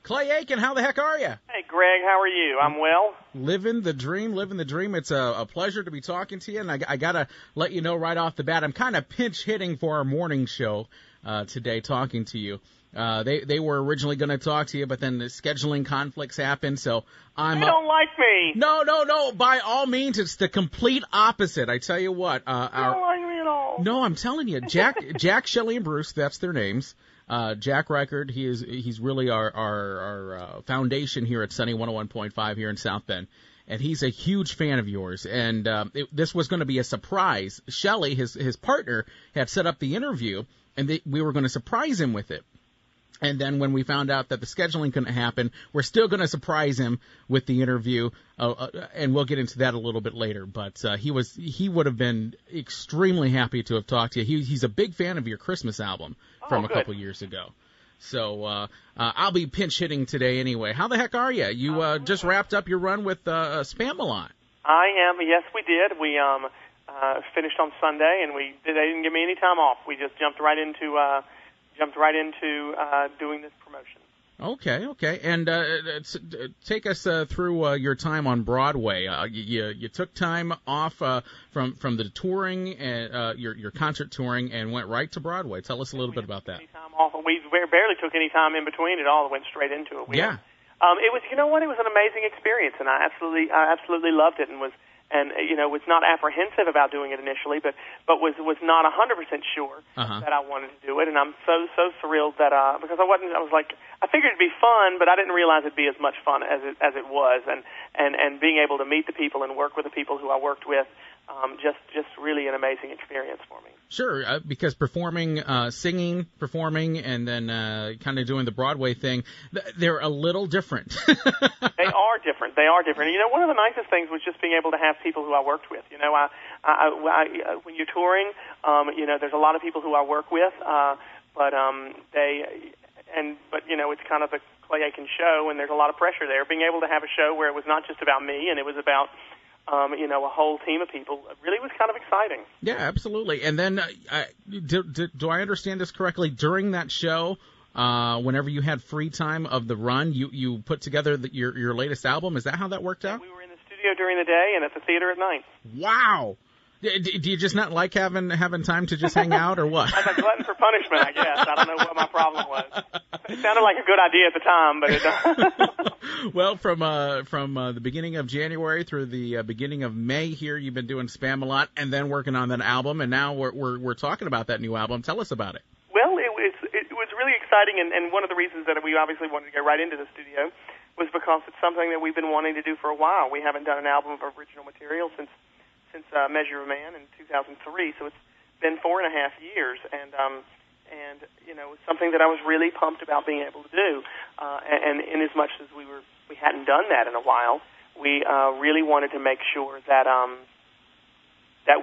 Clay Aiken, how the heck are you? Hey, Greg, how are you? I'm well. Living the dream, living the dream. It's a pleasure to be talking to you, and I got to let you know right off the bat, I'm kind of pinch hitting for our morning show today talking to you. They were originally going to talk to you, but then the scheduling conflicts happened, so I'm... They don't like me. No. By all means, it's the complete opposite. I tell you what. They don't like me at all. No, I'm telling you. Jack, Shelley, and Bruce, that's their names. Jack Reichard, he's really our foundation here at Sunny 101.5 here in South Bend. And he's a huge fan of yours. And this was going to be a surprise. Shelley, his partner, had set up the interview, and we were going to surprise him with it. And then when we found out that the scheduling couldn't happen, we're still going to surprise him with the interview, and we'll get into that a little bit later. But he would have been extremely happy to have talked to you. He's a big fan of your Christmas album from a couple years ago. So I'll be pinch hitting today anyway. How the heck are you? You just wrapped up your run with Spam-A-Lot. I am. Yes, we did. We finished on Sunday, and they didn't give me any time off. We just jumped right into doing this promotion. Okay. And take us through your time on Broadway. You took time off from the touring and your concert touring and went right to Broadway. Tell us a little bit about that. Time off. We barely took any time in between. It all went straight into it. It was, it was an amazing experience, and I absolutely loved it, and was not apprehensive about doing it initially, but was not 100% sure that I wanted to do it, and I'm so thrilled that because I figured it'd be fun, but I didn't realize it'd be as much fun as it was, and being able to meet the people and work with the people who I worked with, just really an amazing experience for me. Sure, because singing, performing, and then kind of doing the Broadway thing, they're a little different. They are different. One of the nicest things was just being able to have people who I worked with. When you're touring, there's a lot of people who I work with, but it's kind of the Clay Aiken show, and there's a lot of pressure there. Being able to have a show where it was not just about me, and it was about a whole team of people, really was kind of exciting. Yeah, absolutely. And then, do I understand this correctly? During that show, whenever you had free time of the run, you put together your latest album. Is that how that worked out? We were in the studio during the day and at the theater at night. Wow. Do you just not like having time to just hang out, or what? I'm a glutton for punishment, I guess. I don't know what my problem was. It sounded like a good idea at the time, but it Well, from the beginning of January through the beginning of May here, you've been doing Spam-A-Lot and then working on that album, and now we're talking about that new album. Tell us about it. Well, it was really exciting, and one of the reasons that we obviously wanted to go right into the studio was because it's something that we've been wanting to do for a while. We haven't done an album of original material since Measure of Man in 2003, so it's been 4.5 years, and it's something that I was really pumped about being able to do. And in as much as we hadn't done that in a while, we really wanted to make sure that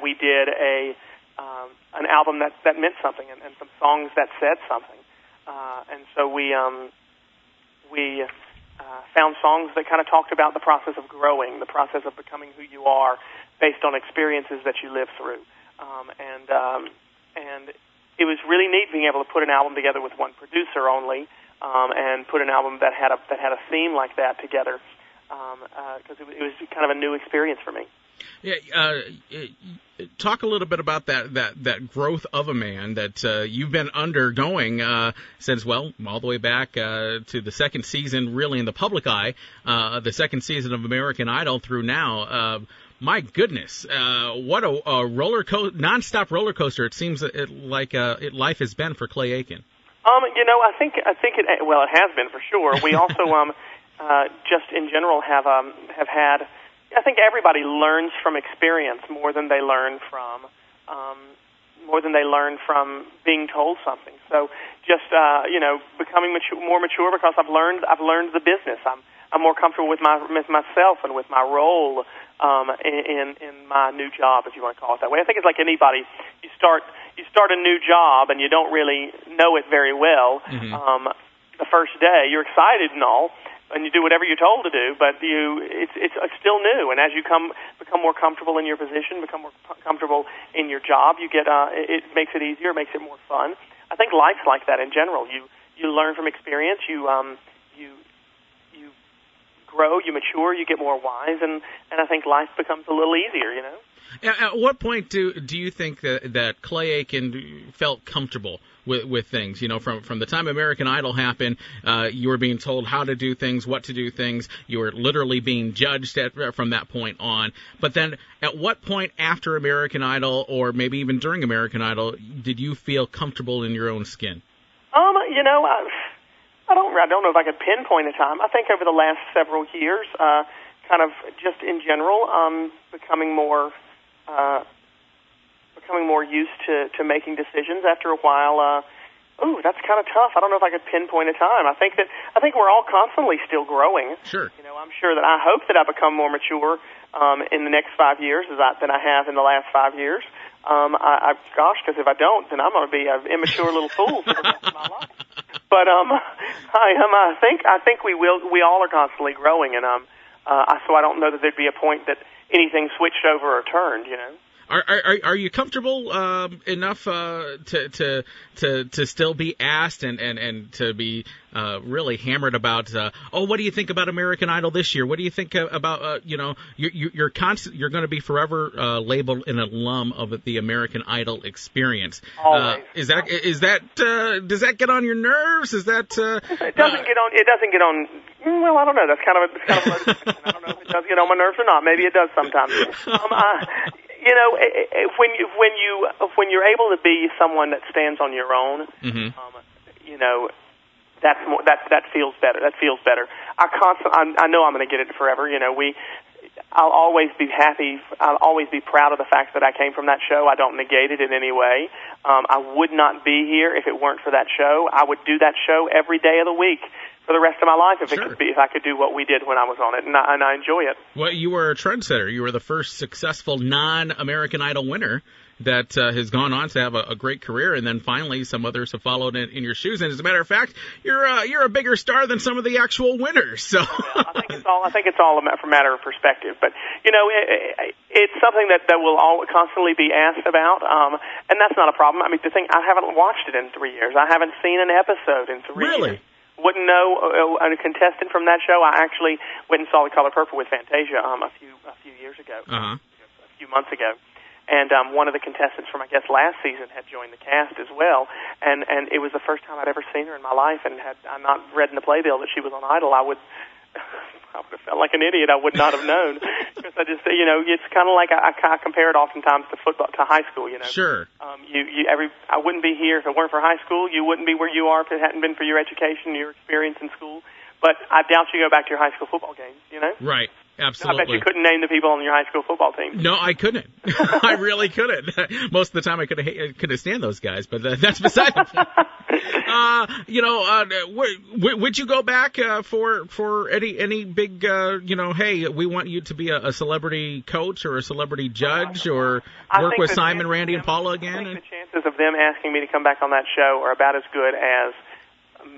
we did an album that meant something, and some songs that said something. And so we found songs that kind of talked about the process of growing, the process of becoming who you are, based on experiences that you live through. And it was really neat being able to put an album together with one producer only, and put an album that had a theme like that together, because it was kind of a new experience for me. Yeah, talk a little bit about that growth of a man that you've been undergoing since, all the way back to the second season, really in the public eye, the second season of American Idol through now. My goodness, what a nonstop roller coaster it seems like life has been for Clay Aiken. I think it has been for sure. We also just in general have had. I think everybody learns from experience more than they learn from being told something. So just becoming more mature because I've learned the business. I'm more comfortable with myself and with my role in my new job, if you want to call it that way. I think it's like anybody. You start a new job and you don't really know it very well. Mm-hmm. The first day you're excited and all, and you do whatever you're told to do, but it's still new. And as you become more comfortable in your position, become more comfortable in your job, you get it makes it easier, makes it more fun. I think life's like that in general. You learn from experience. You grow, you mature, you get more wise, and I think life becomes a little easier, you know. At what point do you think that Clay Aiken felt comfortable with things? You know, from the time American Idol happened, you were being told how to do things, what to do things. You were literally being judged from that point on. But then, at what point after American Idol, or maybe even during American Idol, did you feel comfortable in your own skin? You know, I don't know if I could pinpoint a time. I think over the last several years, kind of just in general, becoming more used to making decisions. After a while, that's kind of tough. I don't know if I could pinpoint a time. I think we're all constantly still growing. Sure. You know, I'm sure that I hope that I become more mature in the next 5 years than I have in the last 5 years. Because if I don't, then I'm going to be an immature little fool for the rest of my life. But I think we all are constantly growing, and so I don't know that there'd be a point that anything switched over or turned, you know. Are you comfortable enough to still be asked and to be really hammered about what do you think about American Idol this year? What do you think about you're going to be forever labeled an alum of the American Idol experience? Always. Does that get on your nerves? It doesn't get on. Well, I don't know. That's kind of a loaded question. I don't know if it does get on my nerves or not. Maybe it does sometimes. You know, when you're able to be someone that stands on your own, you know, that feels better. That feels better. I know I'm going to get it forever. You know, I'll always be happy. I'll always be proud of the fact that I came from that show. I don't negate it in any way. I would not be here if it weren't for that show. I would do that show every day of the week for the rest of my life if I could do what we did when I was on it, and I enjoy it. Well, you were a trendsetter. You were the first successful non-American Idol winner that has gone on to have a great career, and then finally some others have followed in your shoes. And as a matter of fact, you're a bigger star than some of the actual winners. So I think it's all a matter of perspective. But you know, it's something that will constantly be asked about, and that's not a problem. I mean, I haven't watched it in 3 years. I haven't seen an episode in 3 years. Really? Wouldn't know a contestant from that show. I actually went and saw The Color Purple with Fantasia a few years ago, a few months ago, and one of the contestants from I guess last season had joined the cast as well, and it was the first time I'd ever seen her in my life, and had I not read in the playbill that she was on Idol, I would have felt like an idiot. I would not have known, because I just, you know, it's kind of like I compare it oftentimes to football, to high school. You know, sure. I wouldn't be here if it weren't for high school. You wouldn't be where you are if it hadn't been for your education, your experience in school. But I doubt you go back to your high school football games. You know, right? Absolutely. I bet you couldn't name the people on your high school football team. No, I couldn't. I really couldn't. Most of the time, I couldn't stand those guys, but that's beside the point. Would you go back for any big, hey, we want you to be a celebrity coach or a celebrity judge, or work with Simon, Randy, and Paula again? I think the chances of them asking me to come back on that show are about as good as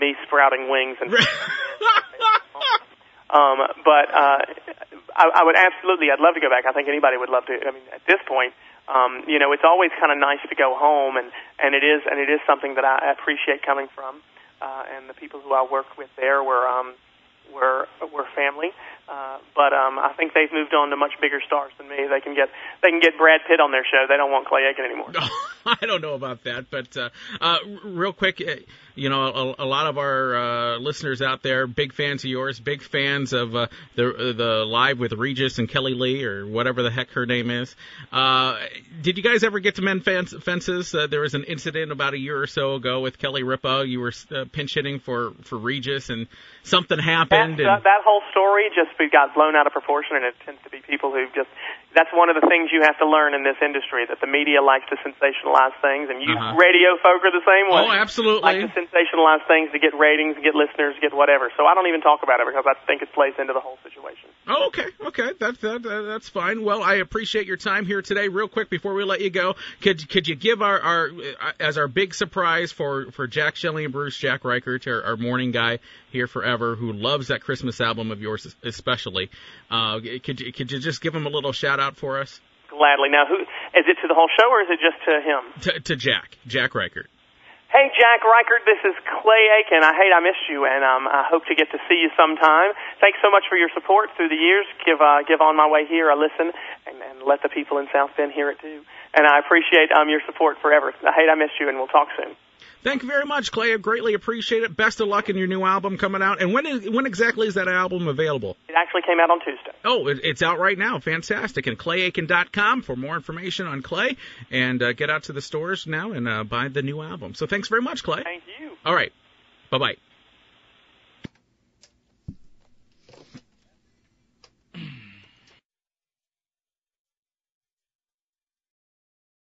me sprouting wings and. But I would absolutely, I'd love to go back. I think anybody would love to. I mean, at this point, it's always kind of nice to go home, and it is something that I appreciate coming from. And the people who I worked with there were family. But I think they've moved on to much bigger stars than me. They can get Brad Pitt on their show. They don't want Clay Aiken anymore. I don't know about that, but real quick, a lot of our listeners out there, big fans of yours, big fans of the Live with Regis and Kelly Lee, or whatever the heck her name is. Did you guys ever get to mend fences? There was an incident about a year or so ago with Kelly Ripa. You were pinch hitting for Regis, and something happened. That whole story just got blown out of proportion, and it tends to be people who just. That's one of the things you have to learn in this industry, that the media likes to sensationalize things, and you radio folk are the same way. Oh, absolutely. Like to sensationalize things to get ratings, get listeners, get whatever. So I don't even talk about it because I think it plays into the whole situation. Oh, okay. That's fine. Well, I appreciate your time here today. Real quick before we let you go, could you give our as our big surprise for Jack Shelley and Bruce, Jack Reichert, our morning guy here forever, who loves that Christmas album of yours especially. Could you just give him a little shout out for us? Gladly. Now, who is it, to the whole show, or is it just to him? To Jack Reichert. Hey, Jack Reichert, this is Clay Aiken. I missed you, and I hope to get to see you sometime. Thanks so much for your support through the years. Give On My Way Here a listen, and let the people in South Bend hear it too. And I appreciate your support forever. I missed you, and we'll talk soon. Thank you very much, Clay. I greatly appreciate it. Best of luck in your new album coming out. And when exactly is that album available? It actually came out on Tuesday. Oh, it's out right now. Fantastic. And ClayAiken.com for more information on Clay. And get out to the stores now and buy the new album. So thanks very much, Clay. Thank you. All right. Bye-bye.